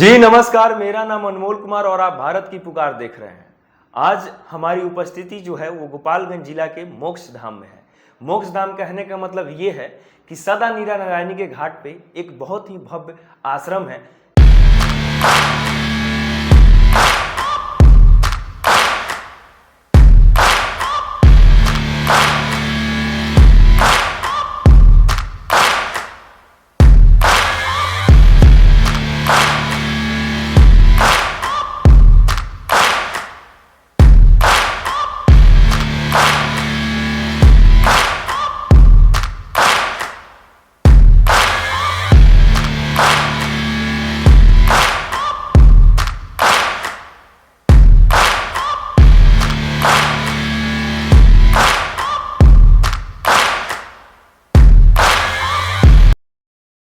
जी नमस्कार, मेरा नाम अनमोल कुमार और आप भारत की पुकार देख रहे हैं। आज हमारी उपस्थिति जो है वो गोपालगंज जिला के मोक्ष धाम में है। मोक्ष धाम कहने का मतलब ये है कि सदा नीरा नारायणी के घाट पे एक बहुत ही भव्य आश्रम है।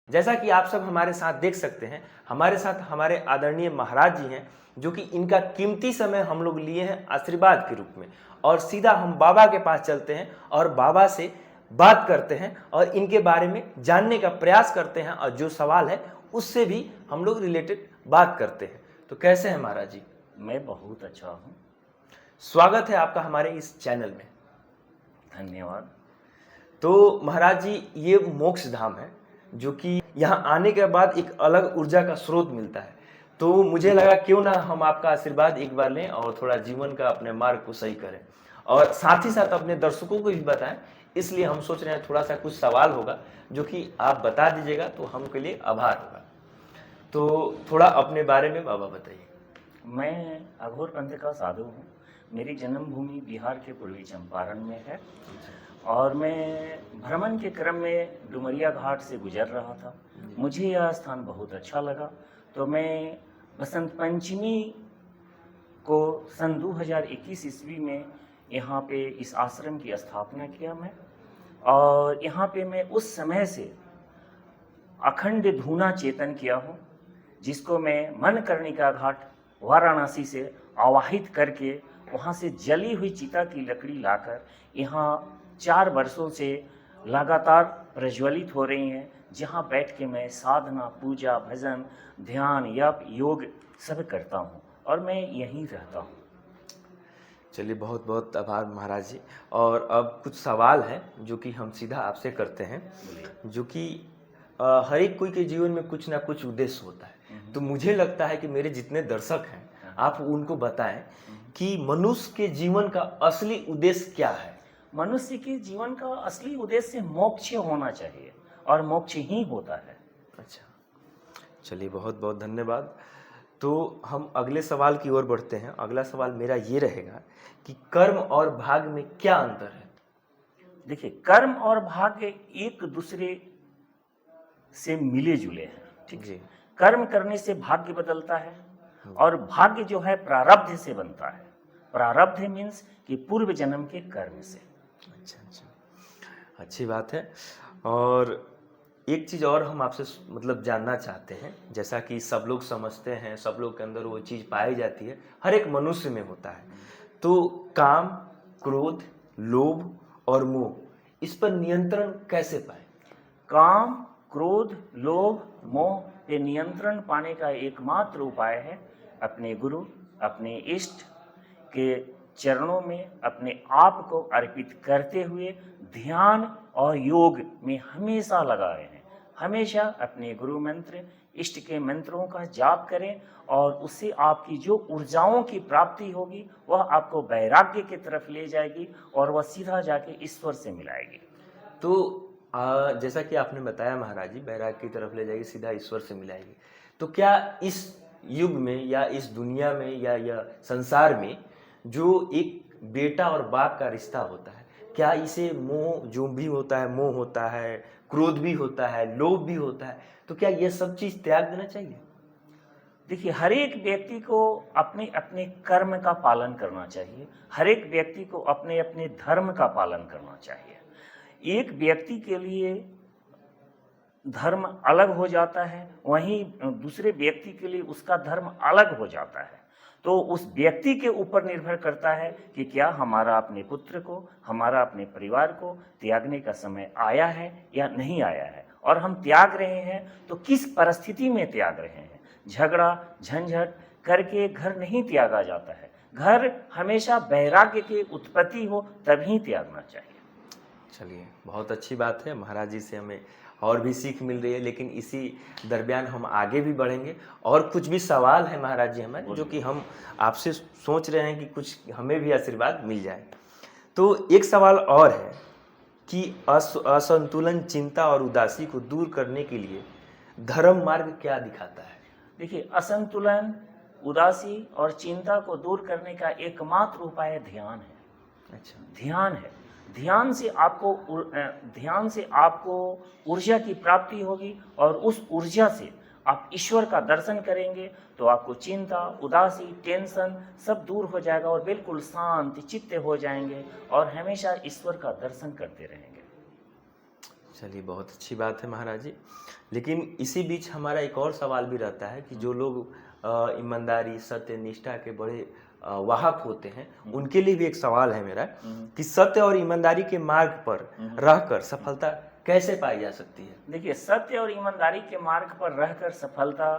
जैसा कि आप सब हमारे साथ देख सकते हैं, हमारे साथ हमारे आदरणीय महाराज जी हैं, जो कि इनका कीमती समय हम लोग लिए हैं आशीर्वाद के रूप में। और सीधा हम बाबा के पास चलते हैं और बाबा से बात करते हैं और इनके बारे में जानने का प्रयास करते हैं, और जो सवाल है उससे भी हम लोग रिलेटेड बात करते हैं। तो कैसे हैं महाराज जी? मैं बहुत अच्छा हूँ। स्वागत है आपका हमारे इस चैनल में। धन्यवाद। तो महाराज जी, ये मोक्ष धाम है जो कि यहाँ आने के बाद एक अलग ऊर्जा का स्रोत मिलता है। तो मुझे लगा क्यों ना हम आपका आशीर्वाद एक बार लें और थोड़ा जीवन का अपने मार्ग को सही करें और साथ ही साथ अपने दर्शकों को भी बताएं। इसलिए हम सोच रहे हैं थोड़ा सा कुछ सवाल होगा जो कि आप बता दीजिएगा तो हमके लिए आभार होगा। तो थोड़ा अपने बारे में बाबा बताइए। मैं अघोर पंथ का साधु हूँ। मेरी जन्मभूमि बिहार के पूर्वी चंपारण में है और मैं भ्रमण के क्रम में डुमरिया घाट से गुजर रहा था। मुझे यह स्थान बहुत अच्छा लगा, तो मैं बसंत पंचमी को सन 2021 ईस्वी में यहाँ पे इस आश्रम की स्थापना किया मैं। और यहाँ पे मैं उस समय से अखंड धूना चेतन किया हूँ, जिसको मैं मणिकर्णिका घाट वाराणसी से आवाहित करके वहाँ से जली हुई चिता की लकड़ी लाकर यहाँ 4 वर्षों से लगातार प्रज्वलित हो रही हैं, जहाँ बैठ के मैं साधना, पूजा, भजन, ध्यान, यप, योग सब करता हूँ और मैं यहीं रहता हूँ। चलिए, बहुत बहुत आभार महाराज जी। और अब कुछ सवाल हैं जो कि हम सीधा आपसे करते हैं, जो कि हर एक कोई के जीवन में कुछ ना कुछ उद्देश्य होता है। तो मुझे लगता है कि मेरे जितने दर्शक हैं आप उनको बताएं कि मनुष्य के जीवन का असली उद्देश्य क्या है। मनुष्य के जीवन का असली उद्देश्य मोक्ष होना चाहिए और मोक्ष ही होता है। अच्छा, चलिए बहुत बहुत धन्यवाद। तो हम अगले सवाल की ओर बढ़ते हैं। अगला सवाल मेरा ये रहेगा कि कर्म और भाग्य में क्या अंतर है? देखिए, कर्म और भाग्य एक दूसरे से मिले जुले हैं। ठीक है। कर्म करने से भाग्य बदलता है और भाग्य जो है प्रारब्ध से बनता है। प्रारब्ध मीन्स कि पूर्व जन्म के कर्म से। अच्छा, अच्छी बात है। और एक चीज़ और हम आपसे मतलब जानना चाहते हैं, जैसा कि सब लोग समझते हैं, सब लोग के अंदर वो चीज़ पाई जाती है, हर एक मनुष्य में होता है। तो काम, क्रोध, लोभ और मोह, इस पर नियंत्रण कैसे पाए? काम, क्रोध, लोभ, मोह पे नियंत्रण पाने का एकमात्र उपाय है अपने गुरु, अपने इष्ट के चरणों में अपने आप को अर्पित करते हुए ध्यान और योग में हमेशा लगाए हैं। हमेशा अपने गुरु मंत्र, इष्ट के मंत्रों का जाप करें और उससे आपकी जो ऊर्जाओं की प्राप्ति होगी वह आपको वैराग्य की तरफ ले जाएगी और वह सीधा जाके ईश्वर से मिलाएगी। तो जैसा कि आपने बताया महाराज जी, वैराग्य की तरफ ले जाएगी, सीधा ईश्वर से मिलाएगी। तो क्या इस युग में या इस दुनिया में या संसार में जो एक बेटा और बाप का रिश्ता होता है, क्या इसे मोह जो भी होता है, मोह होता है, क्रोध भी होता है, लोभ भी होता है, तो क्या ये सब चीज त्याग देना चाहिए? देखिए, हर एक व्यक्ति को अपने अपने कर्म का पालन करना चाहिए। हर एक व्यक्ति को अपने अपने धर्म का पालन करना चाहिए। एक व्यक्ति के लिए धर्म अलग हो जाता है, वहीं दूसरे व्यक्ति के लिए उसका धर्म अलग हो जाता है। तो उस व्यक्ति के ऊपर निर्भर करता है कि क्या हमारा अपने पुत्र को, हमारा अपने परिवार को त्यागने का समय आया है या नहीं आया है, और हम त्याग रहे हैं तो किस परिस्थिति में त्याग रहे हैं। झगड़ा झंझट करके घर नहीं त्यागा जाता है। घर हमेशा वैराग्य की उत्पत्ति हो तभी त्यागना चाहिए। चलिए, बहुत अच्छी बात है। महाराज जी से हमें और भी सीख मिल रही है, लेकिन इसी दरमियान हम आगे भी बढ़ेंगे और कुछ भी सवाल है महाराज जी हमारे, जो कि हम आपसे सोच रहे हैं कि कुछ हमें भी आशीर्वाद मिल जाए। तो एक सवाल और है कि असंतुलन, चिंता और उदासी को दूर करने के लिए धर्म मार्ग क्या दिखाता है? देखिए, असंतुलन, उदासी और चिंता को दूर करने का एकमात्र उपाय ध्यान है। अच्छा, ध्यान है। ध्यान से आपको ऊर्जा की प्राप्ति होगी और उस ऊर्जा से आप ईश्वर का दर्शन करेंगे तो आपको चिंता, उदासी, टेंशन सब दूर हो जाएगा और बिल्कुल शांत चित्त हो जाएंगे और हमेशा ईश्वर का दर्शन करते रहेंगे। चलिए, बहुत अच्छी बात है महाराज जी। लेकिन इसी बीच हमारा एक और सवाल भी रहता है कि जो लोग ईमानदारी, सत्य, निष्ठा के बड़े वाहक होते हैं, उनके लिए भी एक सवाल है मेरा कि सत्य और ईमानदारी के मार्ग पर रहकर सफलता कैसे पाई जा सकती है? देखिए, सत्य और ईमानदारी के मार्ग पर रहकर सफलता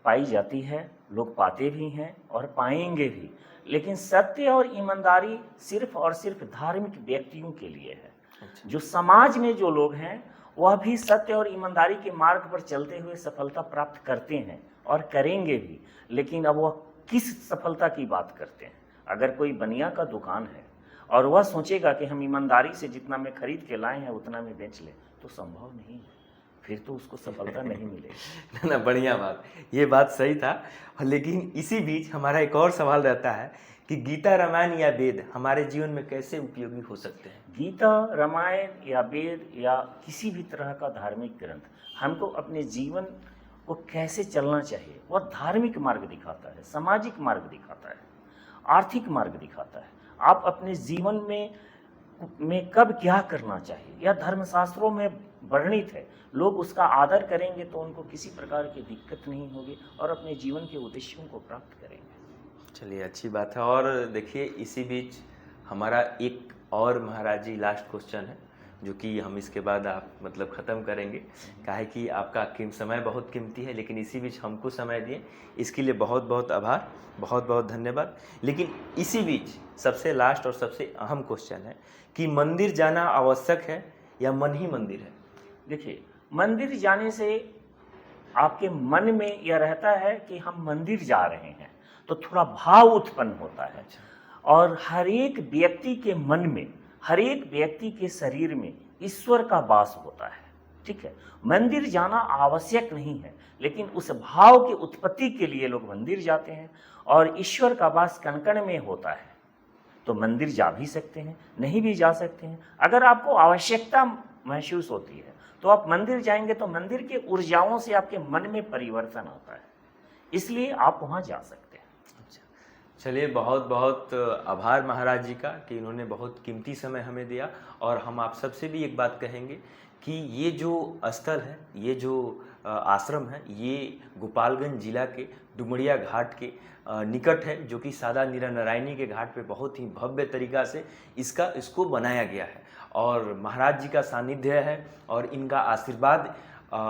पाई जाती है, लोग पाते भी हैं और पाएंगे भी। लेकिन सत्य और ईमानदारी सिर्फ और सिर्फ धार्मिक व्यक्तियों के लिए है। अच्छा। जो समाज में जो लोग हैं वह भी सत्य और ईमानदारी के मार्ग पर चलते हुए सफलता प्राप्त करते हैं और करेंगे भी। लेकिन अब वह किस सफलता की बात करते हैं? अगर कोई बनिया का दुकान है और वह सोचेगा कि हम ईमानदारी से जितना में खरीद के लाए हैं उतना में बेच लें, तो संभव नहीं है, फिर तो उसको सफलता नहीं मिलेगी। ना, बढ़िया बात, ये बात सही था। लेकिन इसी बीच हमारा एक और सवाल रहता है कि गीता, रामायण या वेद हमारे जीवन में कैसे उपयोगी हो सकते हैं? गीता, रामायण या वेद या किसी भी तरह का धार्मिक ग्रंथ हमको अपने जीवन को कैसे चलना चाहिए, वह धार्मिक मार्ग दिखाता है, सामाजिक मार्ग दिखाता है, आर्थिक मार्ग दिखाता है। आप अपने जीवन में कब क्या करना चाहिए, यह धर्मशास्त्रों में वर्णित है। लोग उसका आदर करेंगे तो उनको किसी प्रकार की दिक्कत नहीं होगी और अपने जीवन के उद्देश्यों को प्राप्त करेंगे। चलिए, अच्छी बात है। और देखिए, इसी बीच हमारा एक और महाराज जी लास्ट क्वेश्चन है, जो कि हम इसके बाद आप मतलब ख़त्म करेंगे, काहे कि आपका समय बहुत कीमती है, लेकिन इसी बीच हमको समय दिए, इसके लिए बहुत बहुत आभार, बहुत बहुत धन्यवाद। लेकिन इसी बीच सबसे लास्ट और सबसे अहम क्वेश्चन है कि मंदिर जाना आवश्यक है या मन ही मंदिर है? देखिए, मंदिर जाने से आपके मन में यह रहता है कि हम मंदिर जा रहे हैं, तो थोड़ा भाव उत्पन्न होता है। और हर एक व्यक्ति के मन में, हर एक व्यक्ति के शरीर में ईश्वर का वास होता है। ठीक है, मंदिर जाना आवश्यक नहीं है, लेकिन उस भाव की उत्पत्ति के लिए लोग मंदिर जाते हैं और ईश्वर का वास कण कण में होता है। तो मंदिर जा भी सकते हैं, नहीं भी जा सकते हैं। अगर आपको आवश्यकता महसूस होती है तो आप मंदिर जाएंगे तो मंदिर के ऊर्जाओं से आपके मन में परिवर्तन आता है, इसलिए आप वहाँ जा सकते हैं। चलिए, बहुत बहुत आभार महाराज जी का कि इन्होंने बहुत कीमती समय हमें दिया। और हम आप सबसे भी एक बात कहेंगे कि ये जो स्थल है, ये जो आश्रम है, ये गोपालगंज जिला के डुमरिया घाट के निकट है, जो कि सादा नीरा नारायणी के घाट पे बहुत ही भव्य तरीका से इसको बनाया गया है। और महाराज जी का सानिध्य है और इनका आशीर्वाद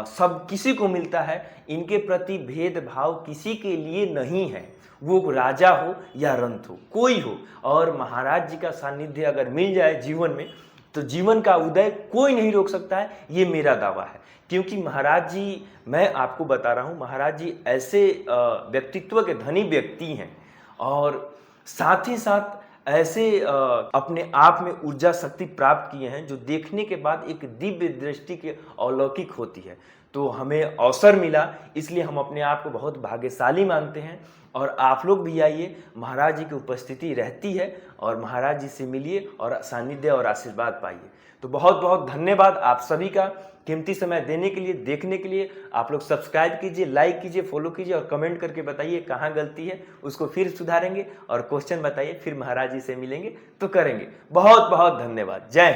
सब किसी को मिलता है। इनके प्रति भेदभाव किसी के लिए नहीं है, वो राजा हो या रंत हो, कोई हो। और महाराज जी का सानिध्य अगर मिल जाए जीवन में तो जीवन का उदय कोई नहीं रोक सकता है, ये मेरा दावा है। क्योंकि महाराज जी, मैं आपको बता रहा हूँ, महाराज जी ऐसे व्यक्तित्व के धनी व्यक्ति हैं और साथ ही साथ ऐसे अपने आप में ऊर्जा शक्ति प्राप्त किए हैं जो देखने के बाद एक दिव्य दृष्टि के अलौकिक होती है। तो हमें अवसर मिला, इसलिए हम अपने आप को बहुत भाग्यशाली मानते हैं। और आप लोग भी आइए, महाराज जी की उपस्थिति रहती है और महाराज जी से मिलिए और सानिध्य और आशीर्वाद पाइए। तो बहुत बहुत धन्यवाद आप सभी का कीमती समय देने के लिए, देखने के लिए। आप लोग सब्सक्राइब कीजिए, लाइक कीजिए, फॉलो कीजिए और कमेंट करके बताइए कहाँ गलती है, उसको फिर सुधारेंगे। और क्वेश्चन बताइए, फिर महाराज जी से मिलेंगे तो करेंगे। बहुत बहुत धन्यवाद। जय हिंद।